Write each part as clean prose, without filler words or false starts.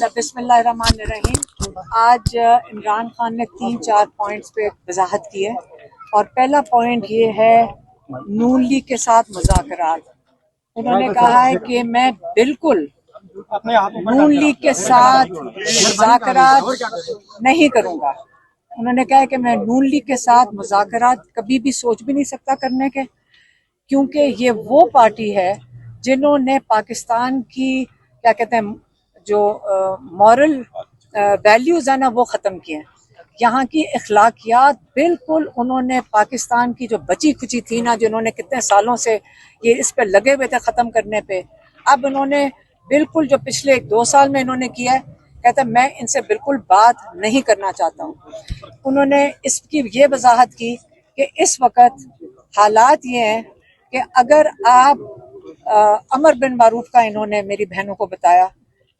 बिस्मिल्लाहिर्रहमानिर्रहीम। आज इमरान खान ने 3-4 पॉइंट्स पे वजाहत की है और पहला पॉइंट ये है नून लीग के साथ मुज़ाकरात। उन्होंने कहा है कि मैं बिल्कुल नून लीग के साथ मुज़ाकरात नहीं करूंगा। उन्होंने कहा है कि मैं नून लीग के साथ मुज़ाकरात कभी भी सोच भी नहीं सकता करने के, क्योंकि ये वो पार्टी है जिन्होंने पाकिस्तान की क्या कहते हैं जो मॉरल वैल्यूज़ है ना वो ख़त्म किए हैं। यहाँ की अखलाकियात बिल्कुल उन्होंने पाकिस्तान की जो बची खुची थी ना, जिन्होंने कितने सालों से ये इस पे लगे हुए थे ख़त्म करने पे, अब उन्होंने बिल्कुल जो पिछले 1-2 साल में इन्होंने किया है, कहते मैं इनसे बिल्कुल बात नहीं करना चाहता हूँ। उन्होंने इसकी ये वजाहत की कि इस वक्त हालात ये हैं कि अगर आप अमर बिन मारूफ का इन्होंने मेरी बहनों को बताया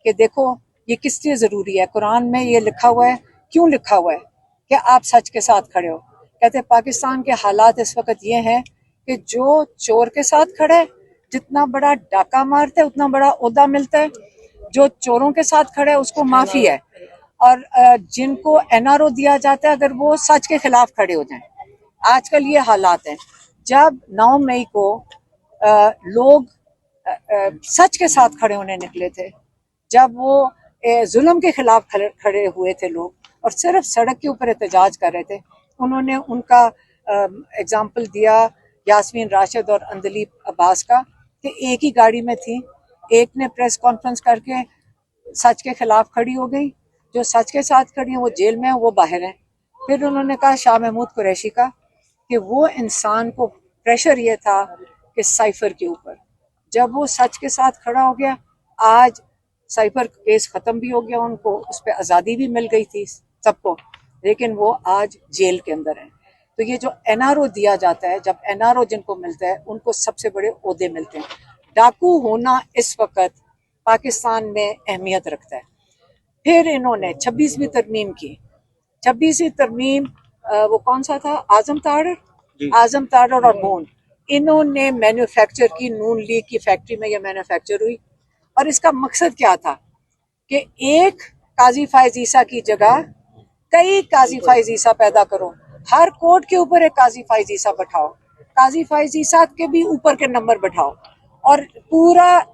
कि देखो ये किस लिए ज़रूरी है, कुरान में ये लिखा हुआ है, क्यों लिखा हुआ है कि आप सच के साथ खड़े हो। कहते पाकिस्तान के हालात इस वक्त ये हैं कि जो चोर के साथ खड़ा है, जितना बड़ा डाका मारता है उतना बड़ा ओहदा मिलता है, जो चोरों के साथ खड़ा है उसको माफ़ी है, और जिनको एनआरओ दिया जाता है अगर वो सच के खिलाफ खड़े हो जाएं। आजकल ये हालात हैं। जब 9 मई को लोग सच के साथ खड़े होने निकले थे, जब वो जुल्म के खिलाफ खड़े हुए थे लोग और सिर्फ सड़क के ऊपर एहतजाज कर रहे थे, उन्होंने उनका एग्जाम्पल दिया यास्मीन राशिद और अंदलीब अब्बास का कि एक ही गाड़ी में थी, एक ने प्रेस कॉन्फ्रेंस करके सच के खिलाफ खड़ी हो गई, जो सच के साथ खड़ी है वो जेल में है, वो बाहर है। फिर उन्होंने कहा शाह महमूद कुरैशी का कि वो इंसान को प्रेशर ये था कि साइफर के ऊपर, जब वो सच के साथ खड़ा हो गया, आज साइफर केस ख़त्म भी हो गया, उनको उस पर आज़ादी भी मिल गई थी सबको, लेकिन वो आज जेल के अंदर हैं। तो ये जो एनआरओ दिया जाता है, जब एनआरओ जिनको मिलता है उनको सबसे बड़े ओहदे मिलते हैं। डाकू होना इस वक्त पाकिस्तान में अहमियत रखता है। फिर इन्होंने 26वीं तरमीम की। 26वीं तरमीम वो कौन सा था, आजम ताड़र और बोन, इन्होंने मैन्युफैक्चर की, नून लीग की फैक्ट्री में यह मैन्युफैक्चर हुई। और इसका मकसद क्या था कि एक काजी फायज ईसा की जगह कई काजी फायज ईसा पैदा करो, हर कोर्ट के ऊपर एक काजी फायज ईसा बैठाओ, काजी फायज ईसा के भी ऊपर के नंबर बैठाओ और पूरा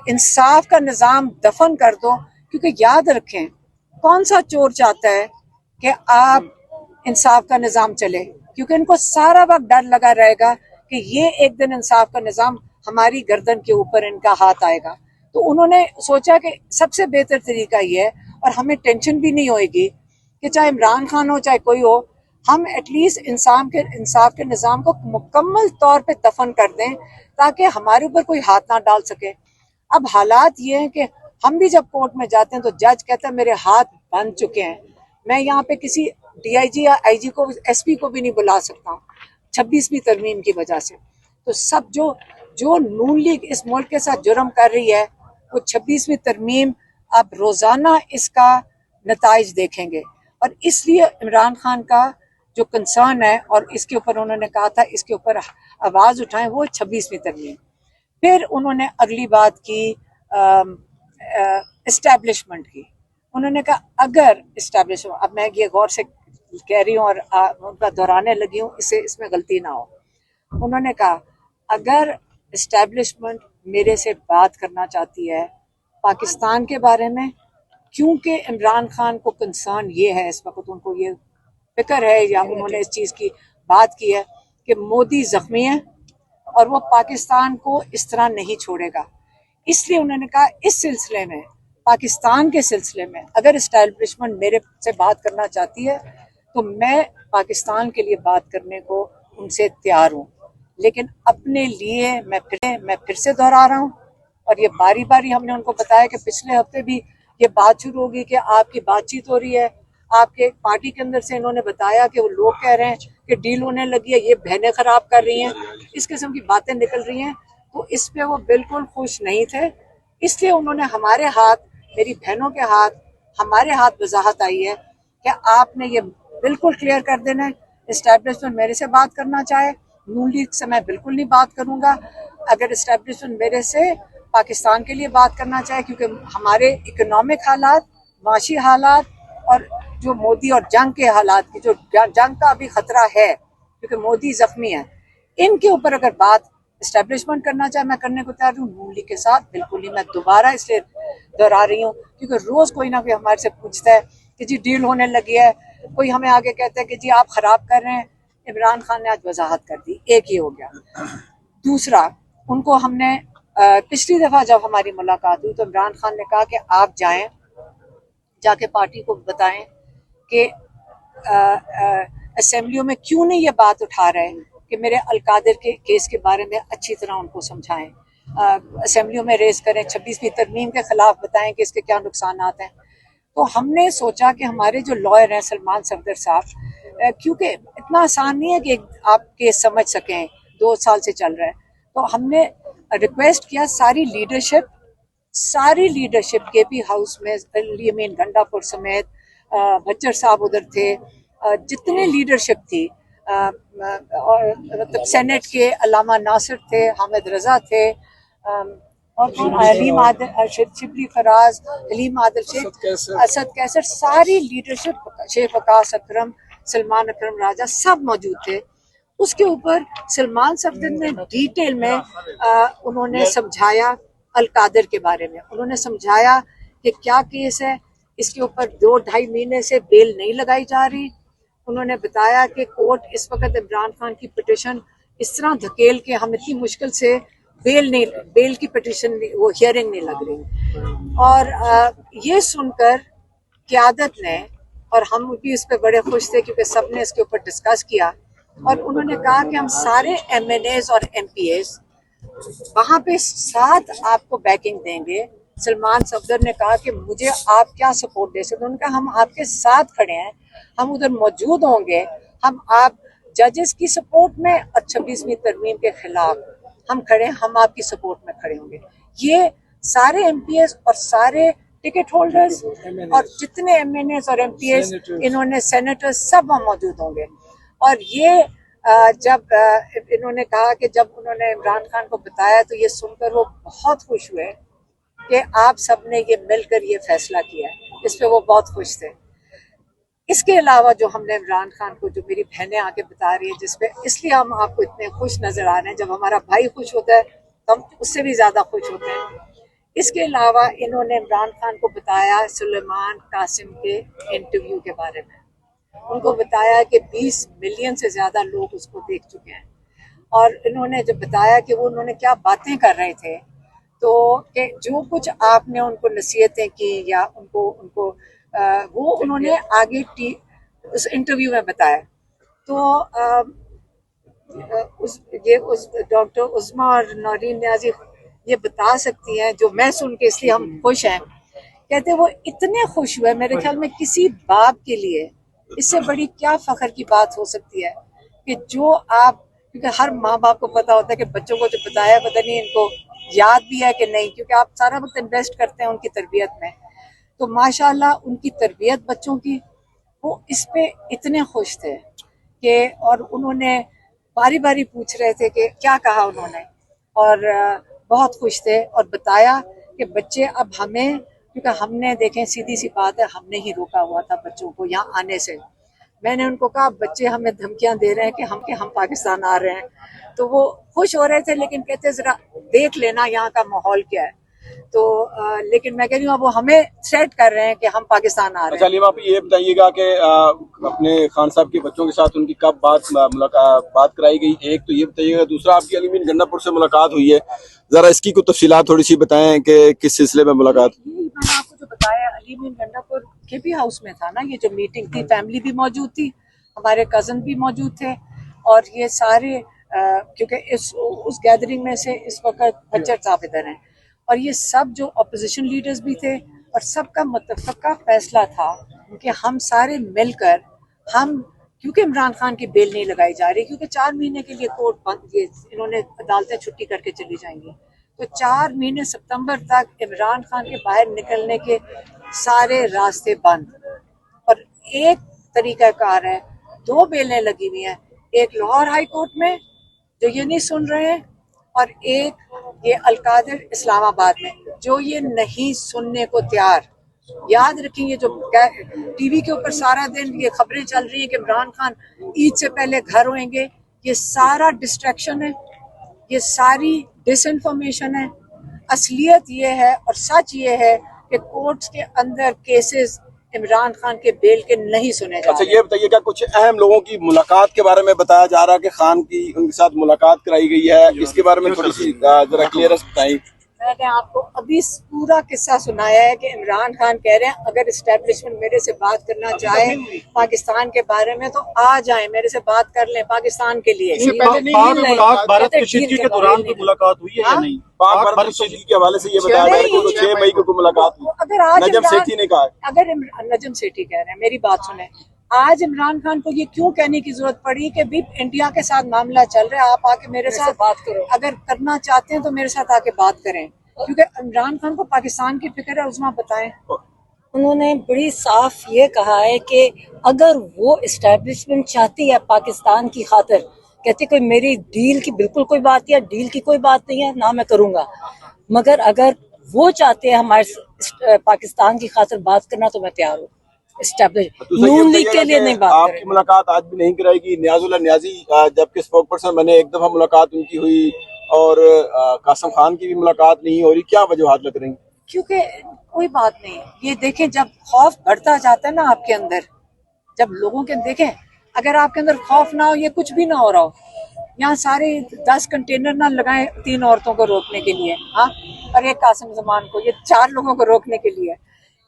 इंसाफ का निज़ाम दफन कर दो। क्योंकि याद रखें, कौन सा चोर चाहता है कि आप इंसाफ का निज़ाम चले, क्योंकि इनको सारा वक्त डर लगा रहेगा कि ये एक दिन इंसाफ का निज़ाम हमारी गर्दन के ऊपर इनका हाथ आएगा। तो उन्होंने सोचा कि सबसे बेहतर तरीका ये है, और हमें टेंशन भी नहीं होएगी कि चाहे इमरान खान हो चाहे कोई हो, हम एटलीस्ट इंसाफ के निज़ाम को मुकम्मल तौर पे दफन कर दें ताकि हमारे ऊपर कोई हाथ ना डाल सके। अब हालात ये हैं कि हम भी जब कोर्ट में जाते हैं तो जज कहता है मेरे हाथ बंध चुके हैं, मैं यहाँ पे किसी डीआईजी या आईजी को, एसपी को भी नहीं बुला सकता हूँ 26वीं तरमीम की वजह से। तो सब जो नून लीग इस मुल्क के साथ जुर्म कर रही है, वो 26वीं तरमीम अब रोजाना इसका नताइज देखेंगे। और इसलिए इमरान खान का जो कंसर्न है और इसके ऊपर उन्होंने कहा था इसके ऊपर आवाज उठाएं, वो 26वीं तरमीम। फिर उन्होंने अगली बात की इस्टेब्लिशमेंट की। उन्होंने कहा अगर इस्टेब्लिशमेंट, अब मैं ये गौर से कह रही हूँ और उनका दोहराने लगी हूँ, इसमें गलती ना हो। उन्होंने कहा अगर इस्टेब्लिशमेंट मेरे से बात करना चाहती है पाकिस्तान के बारे में, क्योंकि इमरान खान को कंसर्न ये है इस वक्त, उनको ये फिक्र है या उन्होंने इस चीज़ की बात की है कि मोदी जख्मी है और वो पाकिस्तान को इस तरह नहीं छोड़ेगा। इसलिए उन्होंने कहा इस सिलसिले में, पाकिस्तान के सिलसिले में अगर इस्टेब्लिशमेंट मेरे से बात करना चाहती है तो मैं पाकिस्तान के लिए बात करने को उनसे तैयार हूँ, लेकिन अपने लिए मैं फिर से दोहरा रहा हूँ, और ये बारी बारी हमने उनको बताया कि पिछले हफ्ते भी ये बात शुरू होगी कि आपकी बातचीत हो रही है, आपके पार्टी के अंदर से इन्होंने बताया कि वो लोग कह रहे हैं कि डील होने लगी है, ये बहनें खराब कर रही हैं, इस किस्म की बातें निकल रही हैं। तो इस पे वो बिल्कुल खुश नहीं थे। इसलिए उन्होंने हमारे हाथ, मेरी बहनों के हाथ, हमारे हाथ वजाहत आई है कि आपने ये बिल्कुल क्लियर कर देना है, इस्टेब्लिशमेंट मेरे से बात करना चाहे, नून लीग से मैं बिल्कुल नहीं बात करूंगा। अगर इस्टेब्लिशमेंट मेरे से पाकिस्तान के लिए बात करना चाहे, क्योंकि हमारे इकोनॉमिक हालात, माशी हालात और जो मोदी और जंग के हालात की, जो जंग का अभी खतरा है क्योंकि मोदी जख्मी है, इनके ऊपर अगर बात इस्टेब्लिशमेंट करना चाहे, मैं करने को तैयार हूँ नून लीग के साथ। बिल्कुल ही मैं दोबारा इसलिए दोहरा रही हूँ क्योंकि रोज कोई ना कोई हमारे से पूछता है कि जी डील होने लगी है, कोई हमें आगे कहता है कि जी आप खराब कर रहे हैं। इमरान खान ने आज वजाहत कर दी, एक ही हो गया। दूसरा, उनको हमने पिछली दफा जब हमारी मुलाकात हुई तो इमरान खान ने कहा कि आप जाएं, जाके पार्टी को बताएं कि असेंबलियों में क्यों नहीं ये बात उठा रहे कि मेरे अलकादिर के केस के बारे में अच्छी तरह उनको समझाएं, असेंबलियों में रेस करें, 26वीं तरमीम के खिलाफ बताएं कि इसके क्या नुकसान हैं। तो हमने सोचा कि हमारे जो लॉयर हैं सलमान सफदर साहब, क्योंकि इतना आसान नहीं है कि आप केस समझ सकें, 2 साल से चल रहा है, तो हमने रिक्वेस्ट किया सारी लीडरशिप केपी हाउस में, यमीन गंडापुर समेत, बच्चर साहब उधर थे, जितने लीडरशिप थी, और मतलब सेनेट के अलामा नासिर थे, हामिद रजा थे, और हलीम आदिल, शिबली फराज, हलीम आदिल शेख, असद कैसर, सारी लीडरशिप, शेख वकास अकरम, सलमान अकरम राजा, सब मौजूद थे। उसके ऊपर सलमान सफदर ने डिटेल में उन्होंने समझाया अलकादिर के बारे में, उन्होंने समझाया कि क्या केस है, इसके ऊपर 2-2.5 महीने से बेल नहीं लगाई जा रही। उन्होंने बताया कि कोर्ट इस वक्त इमरान खान की पिटिशन इस तरह धकेल के, हम इतनी मुश्किल से बेल की पिटिशन, वो हियरिंग नहीं लग रही। और ये सुनकर क़यादत ने, और हम भी इस पर बड़े खुश थे क्योंकि सब ने इसके ऊपर डिस्कस किया, और उन्होंने कहा कि हम सारे MNAs और MPAs वहाँ पे साथ आपको बैकिंग देंगे। सलमान सफदर ने कहा कि मुझे आप क्या सपोर्ट दे सकते हैं, उन्होंने कहा हम आपके साथ खड़े हैं, हम उधर मौजूद होंगे, हम आप जजेस की सपोर्ट में और 26वीं तरमीम के खिलाफ हम खड़े हैं, हम आपकी सपोर्ट में खड़े होंगे। ये सारे MPAs और सारे टिकट होल्डर्स और जितने MNAs और MPAs, इन्होंने सेनेटर्स, सब वहाँ मौजूद होंगे। और ये जब इन्होंने कहा कि जब उन्होंने इमरान खान को बताया तो ये सुनकर वो बहुत खुश हुए कि आप सबने ये मिलकर ये फैसला किया है, इस पे वो बहुत खुश थे। इसके अलावा जो हमने इमरान खान को, जो मेरी बहनें आके बता रही है, जिसपे इसलिए हम आपको इतने खुश नजर आ रहे हैं, जब हमारा भाई खुश होता है तो हम उससे भी ज्यादा खुश होते हैं। इसके अलावा इन्होंने इमरान खान को बताया सुलेमान कासिम के इंटरव्यू के बारे में, उनको बताया कि 20 मिलियन से ज्यादा लोग उसको देख चुके हैं, और इन्होंने जब बताया कि वो उन्होंने क्या बातें कर रहे थे, तो कि जो कुछ आपने उनको नसीहतें की या उनको उनको वो उन्होंने आगे उस इंटरव्यू में बताया। तो उस डॉक्टर उस्मा और नौरीन न्याजी ये बता सकती हैं, जो मैं सुन के इसलिए हम खुश हैं। कहते वो इतने खुश हुए, मेरे ख्याल में किसी बाप के लिए इससे बड़ी क्या फख्र की बात हो सकती है कि जो आप, क्योंकि हर माँ बाप को पता होता है कि बच्चों को जो बताया पता नहीं इनको याद भी है कि नहीं, क्योंकि आप सारा वक्त इन्वेस्ट करते हैं उनकी तरबियत में। तो माशाल्लाह उनकी तरबियत बच्चों की, वो इस पे इतने खुश थे कि, और उन्होंने बारी बारी पूछ रहे थे कि क्या कहा उन्होंने, और बहुत खुश थे, और बताया कि बच्चे अब हमें, क्योंकि हमने, देखें सीधी सी बात है, हमने ही रोका हुआ था बच्चों को यहाँ आने से। मैंने उनको कहा बच्चे हमें धमकियां दे रहे हैं कि हम पाकिस्तान आ रहे हैं, तो वो खुश हो रहे थे, लेकिन कहते जरा देख लेना यहाँ का माहौल क्या है। तो लेकिन मैं कह रही हूँ अब वो हमें थ्रेट कर रहे हैं कि हम पाकिस्तान आ रहे हैं। अच्छा लीमा, आप ये बताइएगा कि अपने खान साहब के बच्चों के साथ उनकी कब बात कराई गई, एक तो ये बताइएगा। दूसरा, आपकी अलीमीन गंडापुर से मुलाकात हुई है, जरा इसकी कुछ तफसीलात थोड़ी सी बताएं कि किस सिलसिले में मुलाकात। मैंने आपको जो बताया, अलीमीन गंडापुर केपी हाउस में था ना ये जो मीटिंग थी, फैमिली भी मौजूद थी, हमारे कजन भी मौजूद थे, और ये सारे क्योंकि उस गैदरिंग में से इस वक्त बच्चर साहब इधर हैं, और ये सब जो अपोजिशन लीडर्स भी थे, और सबका मुत्तफ़क़ा फैसला था कि हम सारे मिलकर, हम, क्योंकि इमरान खान की बेल नहीं लगाई जा रही, क्योंकि 4 महीने के लिए कोर्ट बंद, ये इन्होंने अदालतें छुट्टी करके चली जाएंगी, तो 4 महीने सितंबर तक इमरान खान के बाहर निकलने के सारे रास्ते बंद। और एक तरीकाकार है, 2 बेलें लगी हुई हैं, एक लाहौर हाई कोर्ट में जो ये नहीं सुन रहे हैं, और एक ये अलकादिर इस्लामाबाद में, जो ये नहीं सुनने को तैयार। याद रखें, ये जो टीवी के ऊपर सारा दिन ये खबरें चल रही हैं कि इमरान खान ईद से पहले घर होंगे, ये सारा डिस्ट्रैक्शन है, ये सारी डिसइंफॉर्मेशन है। असलियत ये है और सच ये है कि कोर्ट्स के अंदर केसेस इमरान खान के बेल के नहीं सुने जा अच्छा, रहे। ये बताइएगा, कुछ अहम लोगों की मुलाकात के बारे में बताया जा रहा है कि खान की उनके साथ मुलाकात कराई गई है, इसके बारे में थोड़ी सी जरा क्लियरेंस बताइए। मैंने आपको अभी पूरा किस्सा सुनाया है कि इमरान खान कह रहे हैं अगर इस्टेब्लिशमेंट मेरे से बात करना चाहे पाकिस्तान के बारे में तो आ जाए, मेरे से बात कर लें पाकिस्तान के लिए। इससे पहले भारत की शिरकी के दौरान कोई मुलाकात हुई है या नहीं? पाक भारत शिरकी के हवाले से ये बताया जा रहा है कि 6 मई को मुलाकात हुई। अगर आज नजम सेठी ने कहा, अगर नजम सेठी कह रहे हैं, मेरी बात सुने, आज इमरान खान को ये क्यों कहने की जरूरत पड़ी कि भी इंडिया के साथ मामला चल रहा है, आप आके मेरे साथ बात करो, अगर करना चाहते हैं तो मेरे साथ आके बात करें, क्योंकि इमरान खान को पाकिस्तान की फिक्र है। उस्मा बताएं। उन्होंने बड़ी साफ ये कहा है कि अगर वो इस्टेब्लिशमेंट चाहती है पाकिस्तान की खातिर, कहते कोई मेरी डील की बिल्कुल कोई बात नहीं है, डील की कोई बात नहीं है ना, मैं करूंगा, मगर अगर वो चाहते हैं हमारे पाकिस्तान की खातिर बात करना तो मैं तैयार हूँ। नून लीग के लिए नहीं बात आपकी करें। मुलाकात आज भी नहीं कराएगी। नियाजुल्ला नियाजी जबकि स्पोक पर्सन बने, एकदम हम मुलाकात उनकी हुई और कासम खान की भी मुलाकात नहीं हो रही, क्या वजूहात लग रही? क्योंकि कोई बात नहीं है, ये देखें जब खौफ बढ़ता जाता है ना आपके अंदर, जब लोगों के देखें, अगर आपके अंदर खौफ ना हो, ये कुछ भी ना हो रहा हो, यहाँ सारे 10 कंटेनर ना लगाएं 3 औरतों को रोकने के लिए, हाँ, और एक कासिम जमान को, ये 4 लोगों को रोकने के लिए,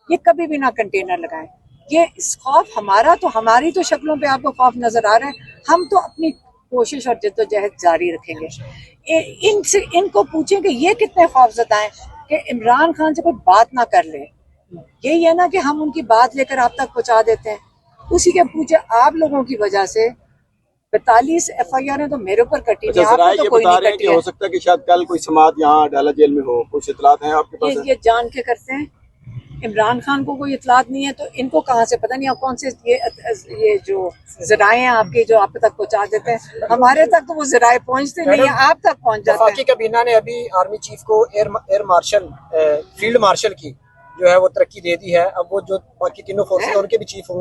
ये कभी भी ना कंटेनर लगाएं। ये इस खौफ हमारा तो, हमारी तो शक्लों पे आपको खौफ नजर आ रहा है, हम तो अपनी कोशिश और जद्दोजहद जारी रखेंगे। इनसे इनको पूछें कि ये कितने खौफजदा हैं कि इमरान खान से कोई बात ना कर ले। यही है ना कि हम उनकी बात लेकर आप तक पहुंचा देते हैं, उसी के पूछे आप लोगों की वजह से 42 FIR तो मेरे ऊपर कटी अच्छा, नहीं, आपको तो ये कोई बता नहीं रहे हैं कटी कि है। हो सकता है कि शायद कल कोई समात यहाँ डाला जेल में हो, कुछ इतलात हैं आपके पास? ये जान के करते हैं। इमरान खान को कोई इतलात नहीं है तो इनको कहाँ से पता नहीं, आप कौन से ये जो जराए हैं आपके जो आप तक पहुंचा देते हैं, हमारे तक तो वो जराए पहुंचते नहीं है, आप तक पहुंच जाते वफाकी हैं। काबीना ने अभी आर्मी चीफ को एयर मार्शल, फील्ड मार्शल की जो है वो तरक्की दे दी है। अब वो जो बाकी तीनों फोर्सेस उनके भी चीफ होंगे।